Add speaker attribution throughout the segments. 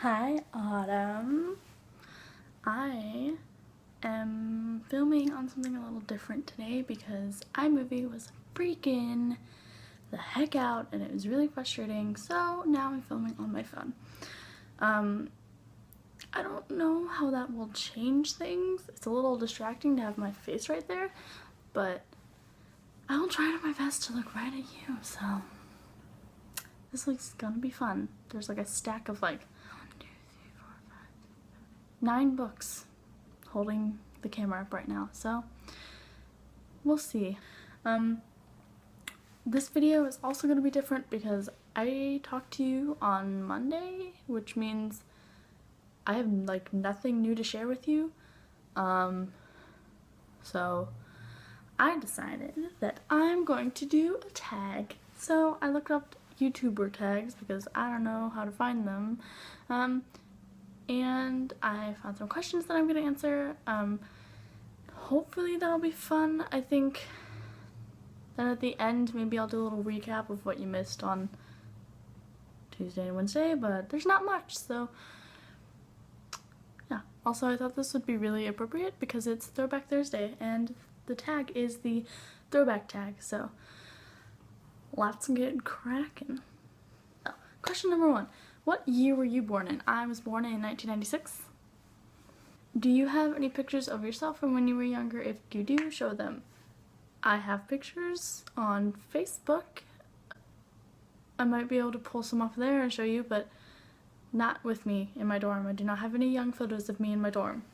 Speaker 1: Hi, Autumn. I am filming on something a little different today because iMovie was freaking the heck out and it was really frustrating, so now I'm filming on my phone. I don't know how that will change things. It's a little distracting to have my face right there, but I will try my best to look right at you, so this looks gonna be fun. There's like a stack of like 9 books holding the camera up right now, so we'll see. This video is also going to be different because I talked to you on Monday, which means I have like nothing new to share with you. So I decided that I'm going to do a tag. So I looked up YouTuber tags because I don't know how to find them. And I found some questions that I'm going to answer. Hopefully that'll be fun. I think that at the end maybe I'll do a little recap of what you missed on Tuesday and Wednesday, but there's not much, so yeah. Also, I thought this would be really appropriate because it's Throwback Thursday and the tag is the Throwback Tag, so let's get cracking. Oh, question number 1. What year were you born in? I was born in 1996. Do you have any pictures of yourself from when you were younger? If you do, show them. I have pictures on Facebook. I might be able to pull some off there and show you, but not with me in my dorm. I do not have any young photos of me in my dorm.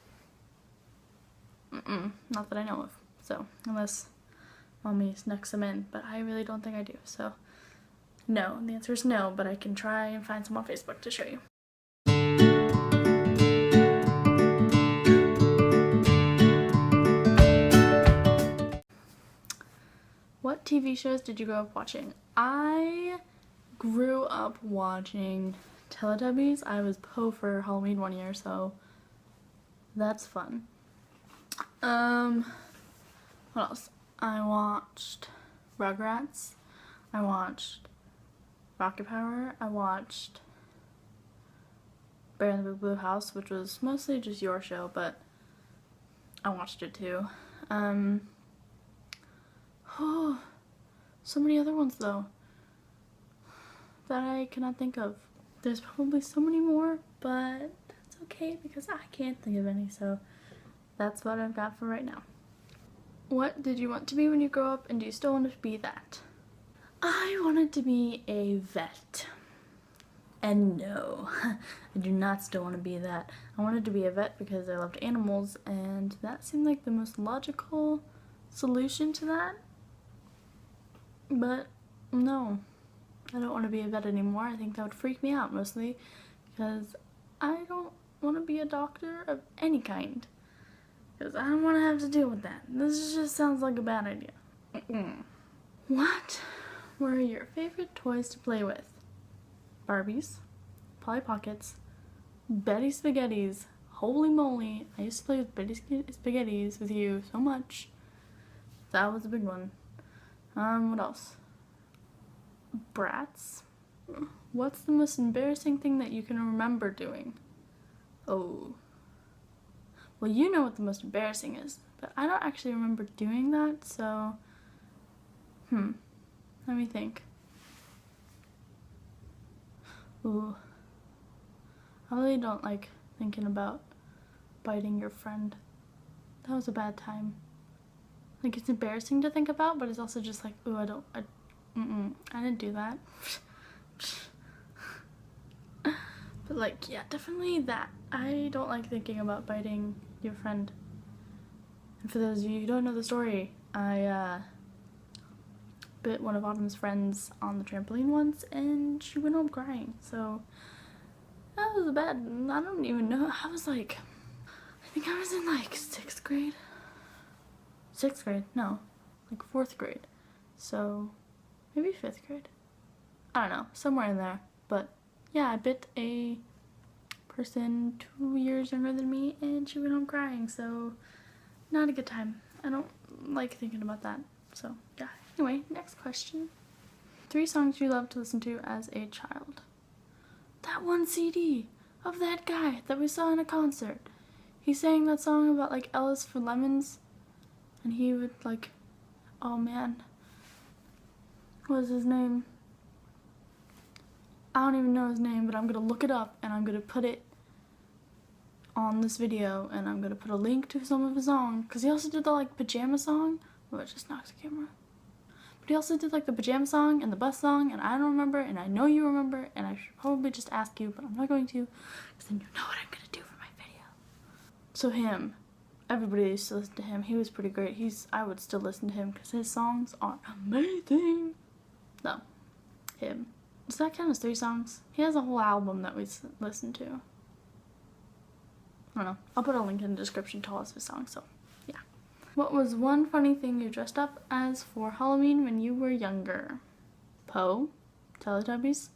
Speaker 1: Not that I know of. So, unless mommy snuck some in, but I really don't think I do, so no. The answer is no, but I can try and find some on Facebook to show you. What TV shows did you grow up watching? I grew up watching Teletubbies. I was Poe for Halloween one year, so that's fun. What else? I watched Rugrats. I watched Rocket Power. I watched Bear in the Big Blue House, which was mostly just your show, but I watched it too. Oh, so many other ones though that I cannot think of. There's probably so many more, but that's okay because I can't think of any, so that's what I've got for right now. What did you want to be when you grow up, and do you still want to be that? I wanted to be a vet. And no, I do not still want to be that. I wanted to be a vet because I loved animals, and that seemed like the most logical solution to that. But no, I don't want to be a vet anymore. I think that would freak me out mostly because I don't want to be a doctor of any kind. Because I don't want to have to deal with that. This just sounds like a bad idea. What were your favorite toys to play with? Barbies, Polly Pockets, Betty Spaghettis. Holy moly, I used to play with Betty Spaghettis with you so much. That was a big one. What else? Brats. What's the most embarrassing thing that you can remember doing? Oh. Well, you know what the most embarrassing is, but I don't actually remember doing that, so let me think. Ooh. I really don't like thinking about biting your friend. That was a bad time. Like, it's embarrassing to think about, but it's also just like, ooh, I didn't do that. But like, yeah, definitely that. I don't like thinking about biting your friend. And for those of you who don't know the story, I bit one of Autumn's friends on the trampoline once, and she went home crying. So that was bad. I don't even know. I was like, I think I was in like 6th grade. 6th grade? No, like 4th grade. So maybe 5th grade. I don't know, somewhere in there. But yeah, I bit a person 2 years younger than me, and she went home crying, so not a good time. I don't like thinking about that, so yeah. Anyway, next question. 3 songs you loved to listen to as a child. That one CD! of that guy that we saw in a concert. He sang that song about like Ellis for Lemons, and he would like, oh man, what was his name? I don't even know his name, but I'm gonna look it up and I'm gonna put it on this video, and I'm gonna put a link to some of his songs, because he also did the like pajama song. Oh, it just knocks the camera. But he also did like the pajama song and the bus song, and I don't remember, and I know you remember, and I should probably just ask you, but I'm not going to, because then you know what I'm gonna do for my video. So him, everybody used to listen to him. He was pretty great. I would still listen to him because his songs are amazing. No, him. Does that count as 3 songs? He has a whole album that we listened to. I don't know. I'll put a link in the description to all of his songs, so yeah. What was one funny thing you dressed up as for Halloween when you were younger? Poe? Teletubbies?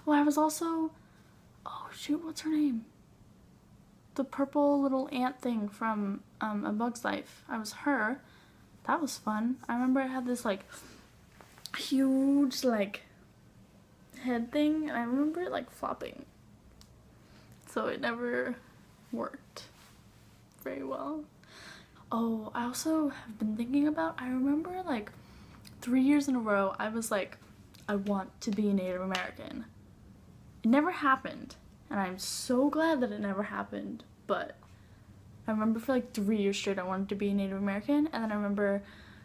Speaker 1: Oh, I was also... Oh shoot, what's her name? The purple little ant thing from A Bug's Life. I was her. That was fun. I remember I had this like huge like head thing, and I remember it like flopping. So it never worked very well. Oh, I also have been thinking about, I remember like 3 years in a row I was like, I want to be Native American. It never happened, and I'm so glad that it never happened, but I remember for like 3 years straight I wanted to be Native American, and then I remember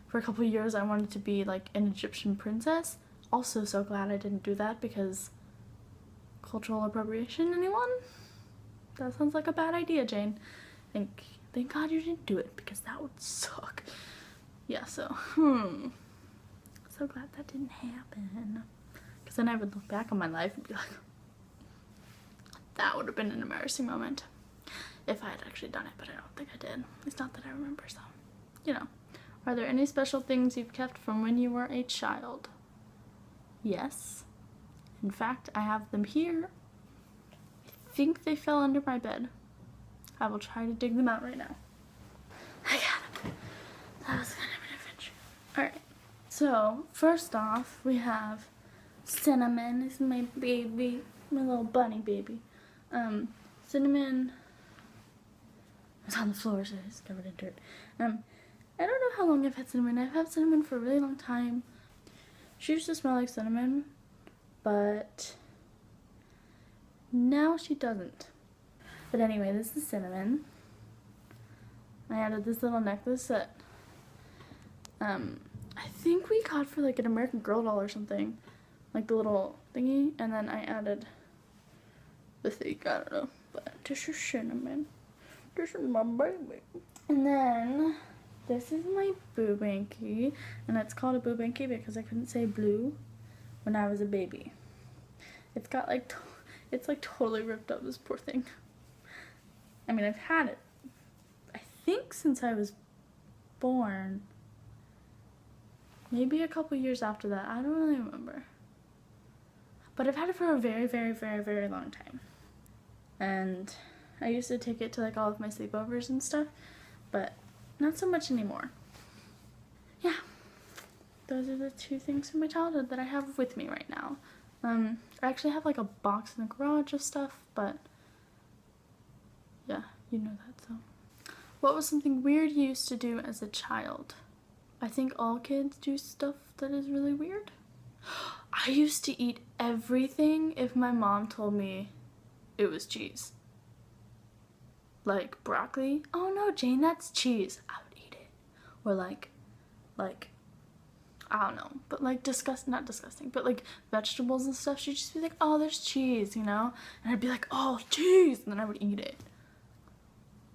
Speaker 1: for a couple of years I wanted to be like an Egyptian princess. Also so glad I didn't do that, because cultural appropriation, anyone? That sounds like a bad idea, Jane. Thank God you didn't do it, because that would suck. Yeah, so, so glad that didn't happen. Because then I would look back on my life and be like, that would have been an embarrassing moment if I had actually done it, but I don't think I did. It's not that I remember, so, you know. Are there any special things you've kept from when you were a child? Yes. In fact, I have them here. I think they fell under my bed. I will try to dig them out right now. I got them. That was kind of an adventure. Alright, so first off, we have Cinnamon. This is my baby, my little bunny baby. Cinnamon is on the floor, so he's covered in dirt. I don't know how long I've had Cinnamon. I've had Cinnamon for a really long time. She used to smell like cinnamon, but now she doesn't. But anyway, this is Cinnamon. I added this little necklace that I think we got for like an American Girl doll or something, like the little thingy, and then I added the thing, I don't know, but this is Cinnamon. This is my baby. And then this is my boo banky, and it's called a boo banky because I couldn't say blue when I was a baby. It's got like, it's like totally ripped up, this poor thing. I mean, I've had it, I think, since I was born. Maybe a couple years after that, I don't really remember. But I've had it for a very, very, very, very long time. And I used to take it to like all of my sleepovers and stuff, but not so much anymore. Yeah, those are the 2 things from my childhood that I have with me right now. I actually have like a box in the garage of stuff, but yeah, you know that, so. What was something weird you used to do as a child? I think all kids do stuff that is really weird. I used to eat everything if my mom told me it was cheese. Like broccoli. Oh no, Jane, that's cheese. I would eat it. Or like, I don't know, but like not disgusting, but like vegetables and stuff, she'd just be like, oh, there's cheese, you know? And I'd be like, oh, cheese, and then I would eat it.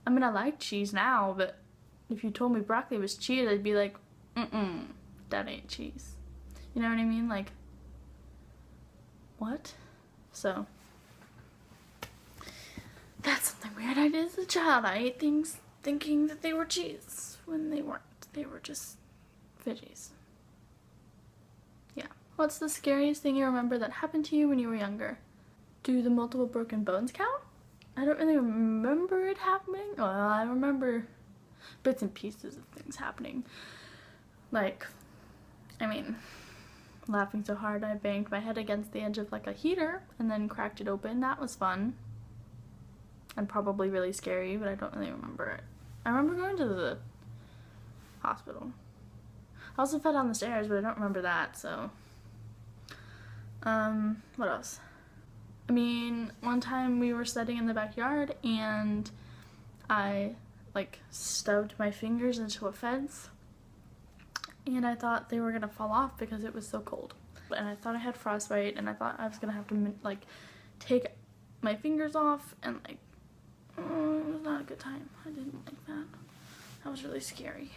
Speaker 1: I mean, I like cheese now, but if you told me broccoli was cheese, I'd be like, that ain't cheese. You know what I mean? Like, what? So, that's something weird I did as a child. I ate things thinking that they were cheese when they weren't. They were just veggies. Yeah. What's the scariest thing you remember that happened to you when you were younger? Do the multiple broken bones count? I don't really remember it happening. Well, I remember bits and pieces of things happening. Like, I mean, laughing so hard I banged my head against the edge of like a heater and then cracked it open. That was fun. and probably really scary, but I don't really remember it. I remember going to the hospital. I also fell down the stairs, but I don't remember that, so. What else? I mean, one time we were studying in the backyard and I like stubbed my fingers into a fence and I thought they were gonna fall off because it was so cold. And I thought I had frostbite and I thought I was gonna have to like take my fingers off and like, it was not a good time. I didn't like that. That was really scary.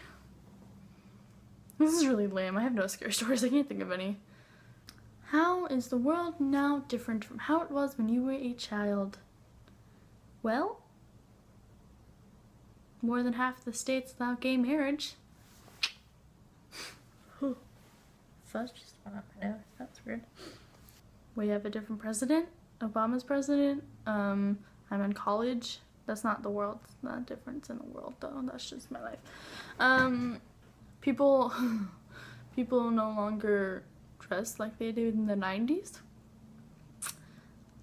Speaker 1: This is really lame. I have no scary stories. I can't think of any. How is the world now different from how it was when you were a child? Well, more than half the states allow gay marriage. Fuzz just went up my nose. That's weird. We have a different president. Obama's president. I'm in college. That's not the world. Not a difference in the world though. That's just my life. People no longer dress like they did in the 90s.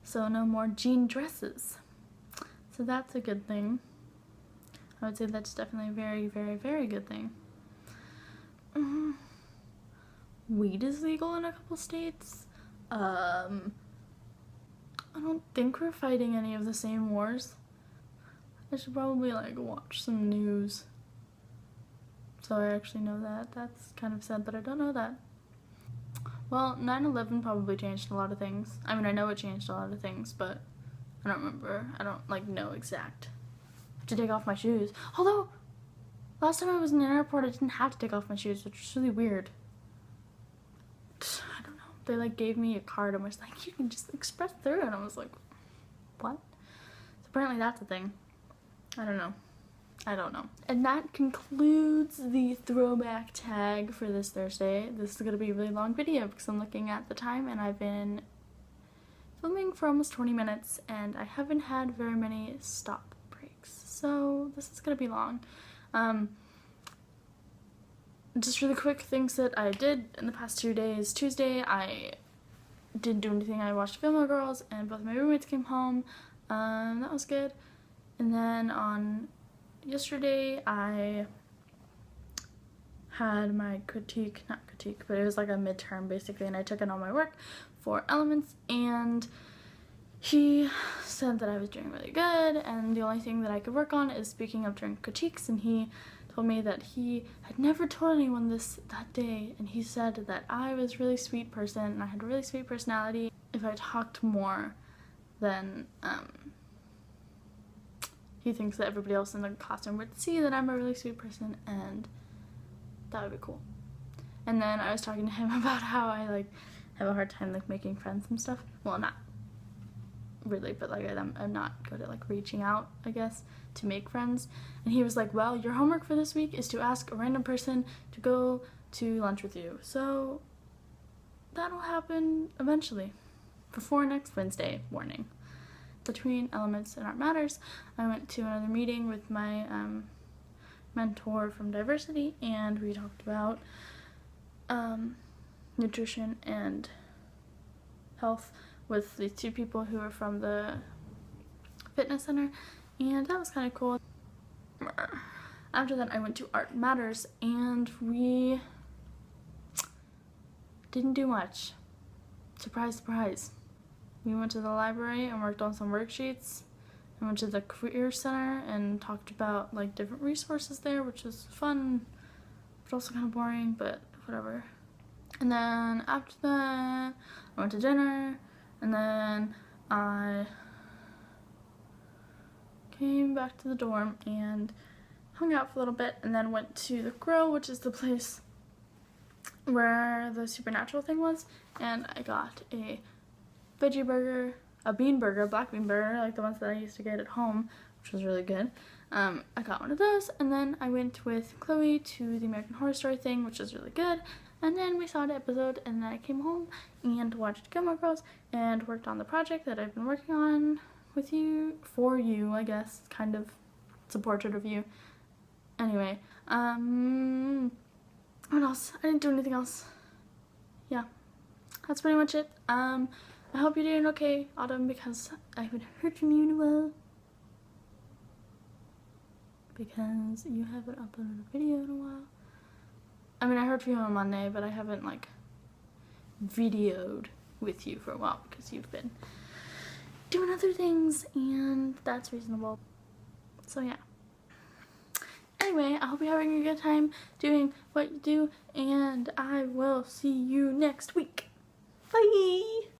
Speaker 1: So no more jean dresses. So that's a good thing. I would say that's definitely a very, very, very good thing. Weed is legal in a couple states. I don't think we're fighting any of the same wars. I should probably like watch some news so I actually know that. That's kind of sad that I don't know that. Well, 9/11 probably changed a lot of things. I mean, I know it changed a lot of things, but I don't remember. I don't like know exact. I have to take off my shoes. Although, last time I was in an airport, I didn't have to take off my shoes, which was really weird. I don't know. They like gave me a card and was like, you can just express through, and I was like, what? So apparently that's a thing. I don't know. And that concludes the throwback tag for this Thursday. This is going to be a really long video because I'm looking at the time and I've been filming for almost 20 minutes and I haven't had very many stop breaks. So this is going to be long. Just really quick things that I did in the past 2 days. Tuesday, I didn't do anything. I watched Gilmore Girls and both my roommates came home. That was good. And then on yesterday, I had my not critique, but it was like a midterm basically, and I took in all my work for elements, and he said that I was doing really good, and the only thing that I could work on is speaking up during critiques, and he told me that he had never told anyone this that day, and he said that I was a really sweet person, and I had a really sweet personality. If I talked more, then, he thinks that everybody else in the classroom would see that I'm a really sweet person, and that would be cool. And then I was talking to him about how I like have a hard time like making friends and stuff. Well, not really, but like I'm not good at like reaching out, I guess, to make friends. And he was like, well, your homework for this week is to ask a random person to go to lunch with you. So that'll happen eventually, before next Wednesday. Warning. Between Elements and Art Matters, I went to another meeting with my mentor from Diversity, and we talked about nutrition and health with the two people who were from the fitness center, and that was kind of cool. After that, I went to Art Matters, and we didn't do much. Surprise, surprise. We went to the library and worked on some worksheets. I went to the Career Center and talked about like different resources there, which was fun, but also kind of boring, but whatever. And then after that, I went to dinner, and then I came back to the dorm and hung out for a little bit, and then went to the Grill, which is the place where the Supernatural thing was, and I got a veggie burger, a bean burger, black bean burger, like the ones that I used to get at home, which was really good. I got one of those, and then I went with Chloe to the American Horror Story thing, which was really good. And then we saw the episode, and then I came home and watched Gilmore Girls and worked on the project that I've been working on with you, for you, I guess, kind of. It's a portrait of you. Anyway, what else? I didn't do anything else. Yeah, that's pretty much it. I hope you're doing okay, Autumn, because I haven't heard from you in a while. because you haven't uploaded a video in a while. I mean, I heard from you on Monday, but I haven't like videoed with you for a while because you've been doing other things, and that's reasonable. So yeah. Anyway, I hope you're having a good time doing what you do, and I will see you next week. Bye!